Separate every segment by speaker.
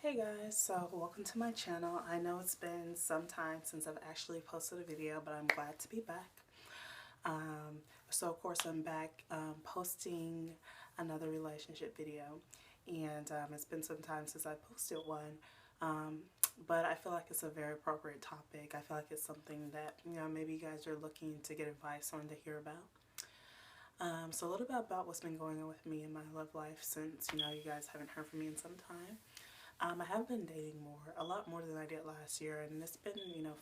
Speaker 1: Hey guys, so welcome to my channel. I know it's been some time since I've actually posted a video, but I'm glad to be back. Um, so of course I'm back posting another relationship video, and it's been some time since I posted one, um, but I feel like it's a very appropriate topic. I feel like it's something that, maybe you guys are looking to get advice on to hear about. So a little bit about what's been going on with me in my love life since, you guys haven't heard from me in some time. I have been dating more, a lot more than I did last year, and it's been,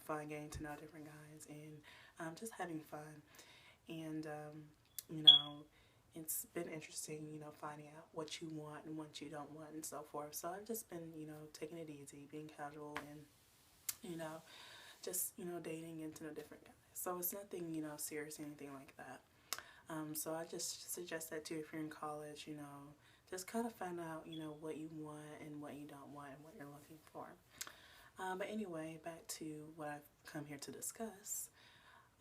Speaker 1: fun getting to know different guys and just having fun. And, you know, it's been interesting, finding out what you want and what you don't want and so forth. So I've just been, taking it easy, being casual and, just, dating into different guys. So it's nothing, serious or anything like that. So I just suggest that too if you're in college, just kind of find out, what you want and what you don't want and what you're looking for. But anyway, back to what I've come here to discuss.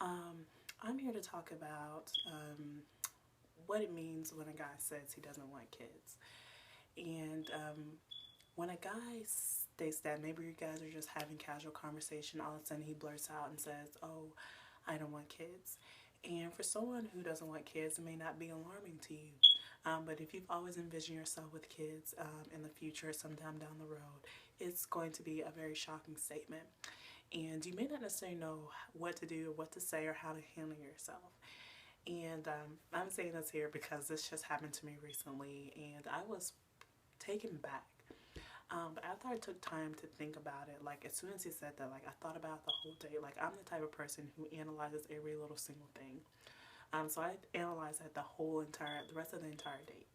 Speaker 1: I'm here to talk about what it means when a guy says he doesn't want kids. And when a guy states that, maybe you guys are just having casual conversation, all of a sudden he blurts out and says, "Oh, I don't want kids." And for someone who doesn't want kids, it may not be alarming to you. But if you've always envisioned yourself with kids in the future, sometime down the road, it's going to be a very shocking statement. And you may not necessarily know what to do, or what to say, or how to handle yourself. And I'm saying this here because this just happened to me recently, and I was taken back. But after I took time to think about it, like as soon as he said that, like I thought about the whole day. Like I'm the type of person who analyzes every little single thing. So I analyzed that the rest of the entire date.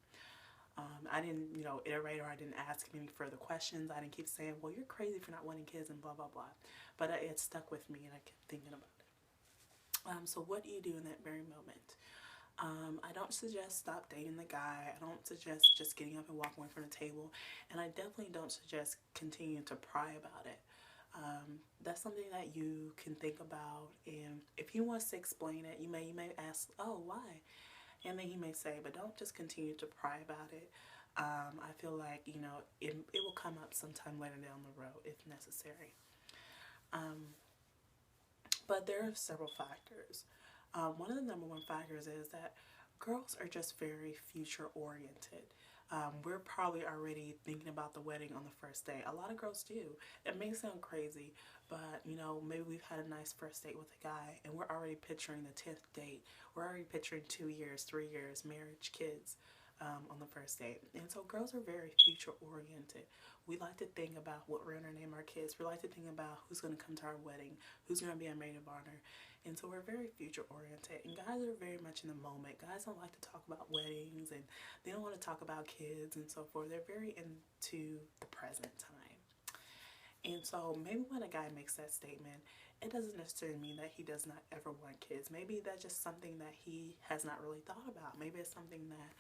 Speaker 1: I didn't, iterate, or I didn't ask him any further questions. I didn't keep saying, "Well, you're crazy for not wanting kids," and blah blah blah. But it stuck with me, and I kept thinking about it. So what do you do in that very moment? I don't suggest stop dating the guy. I don't suggest just getting up and walking away from the table. And I definitely don't suggest continuing to pry about it. That's something that you can think about. And if he wants to explain it, you may ask, "Oh, why?" And then he may say, but don't just continue to pry about it. I feel like, it will come up sometime later down the road if necessary. Um, but there are several factors. One of the number one factors is that girls are just very future oriented. We're probably already thinking about the wedding on the first day. A lot of girls do. It may sound crazy, but maybe we've had a nice first date with a guy and we're already picturing the 10th date. We're already picturing 2 years, 3 years, marriage, kids. On the first date. And so girls are very future oriented. We like to think about what we're going to name our kids. We like to think about who's going to come to our wedding, who's going to be our maid of honor. And so we're very future oriented. And guys are very much in the moment. Guys don't like to talk about weddings, and they don't want to talk about kids and so forth. They're very into the present time. And so maybe when a guy makes that statement, it doesn't necessarily mean that he does not ever want kids. Maybe that's just something that he has not really thought about. Maybe it's something that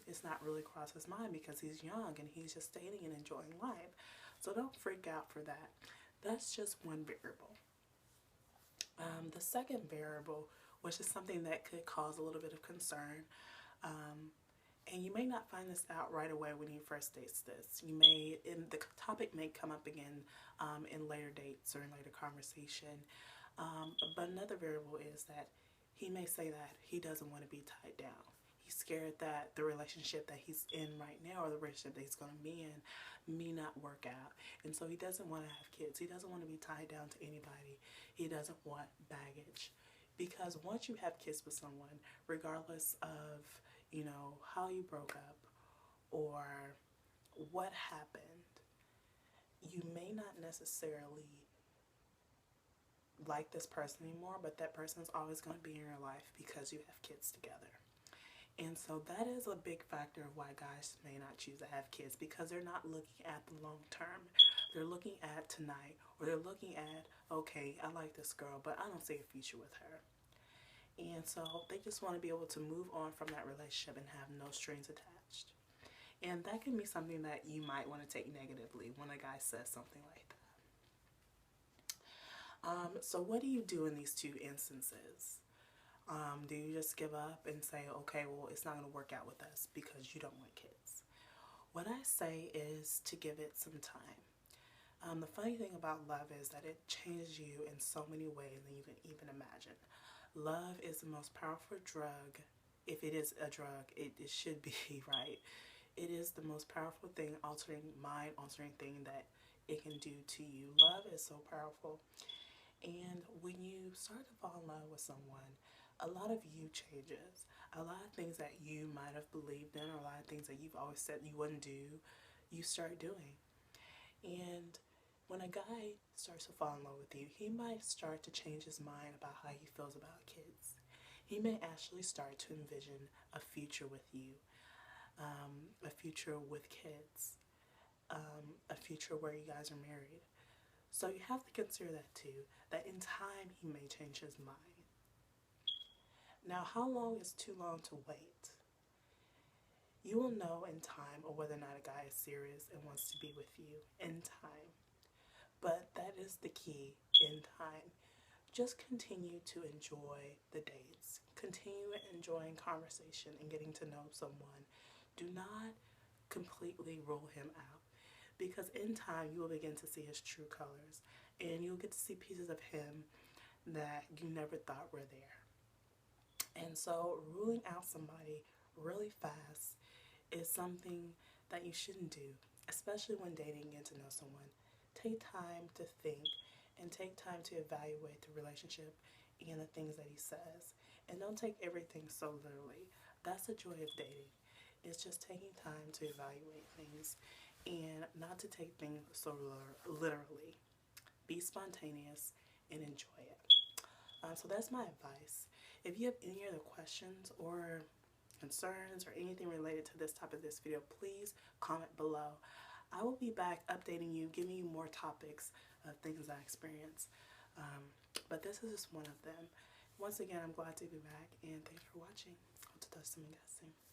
Speaker 1: it's not really crossed his mind because he's young and he's just dating and enjoying life. So don't freak out for that. That's just one variable. The second variable, which is something that could cause a little bit of concern, um, and you may not find this out right away when you first date this. The topic may come up again in later dates or in later conversation. But another variable is that he may say that he doesn't want to be tied down. He's scared that the relationship that he's in right now, or the relationship that he's going to be in, may not work out. And so he doesn't want to have kids. He doesn't want to be tied down to anybody. He doesn't want baggage. Because once you have kids with someone, regardless of, how you broke up or what happened, you may not necessarily like this person anymore, but that person is always going to be in your life because you have kids together. And so that is a big factor of why guys may not choose to have kids, because they're not looking at the long term. They're looking at tonight, or they're looking at, okay, I like this girl, but I don't see a future with her. And so they just want to be able to move on from that relationship and have no strings attached. And that can be something that you might want to take negatively when a guy says something like that. So what do you do in these two instances? Do you just give up and say, okay, well, it's not going to work out with us because you don't want kids? What I say is to give it some time. The funny thing about love is that it changes you in so many ways than you can even imagine. Love is the most powerful drug. If it is a drug, it should be, right? It is the most powerful thing, mind altering thing that it can do to you. Love is so powerful. And when you start to fall in love with someone, a lot of you changes. A lot of things that you might have believed in, or a lot of things that you've always said you wouldn't do, you start doing. And when a guy starts to fall in love with you, he might start to change his mind about how he feels about kids. He may actually start to envision a future with you, a future with kids, a future where you guys are married. So you have to consider that too, that in time he may change his mind. Now, how long is too long to wait? You will know in time or whether or not a guy is serious and wants to be with you in time. But that is the key, in time. Just continue to enjoy the dates. Continue enjoying conversation and getting to know someone. Do not completely rule him out, because in time you will begin to see his true colors, and you'll get to see pieces of him that you never thought were there. And so ruling out somebody really fast is something that you shouldn't do, especially when dating and getting to know someone. Take time to think and take time to evaluate the relationship and the things that he says. And don't take everything so literally. That's the joy of dating. It's just taking time to evaluate things and not to take things so literally. Be spontaneous and enjoy it. So that's my advice. If you have any other questions or concerns or anything related to this topic of this video, please comment below. I will be back updating you, giving you more topics of things I experience. But this is just one of them. Once again, I'm glad to be back, and thanks for watching. Hope to touch some of you guys soon.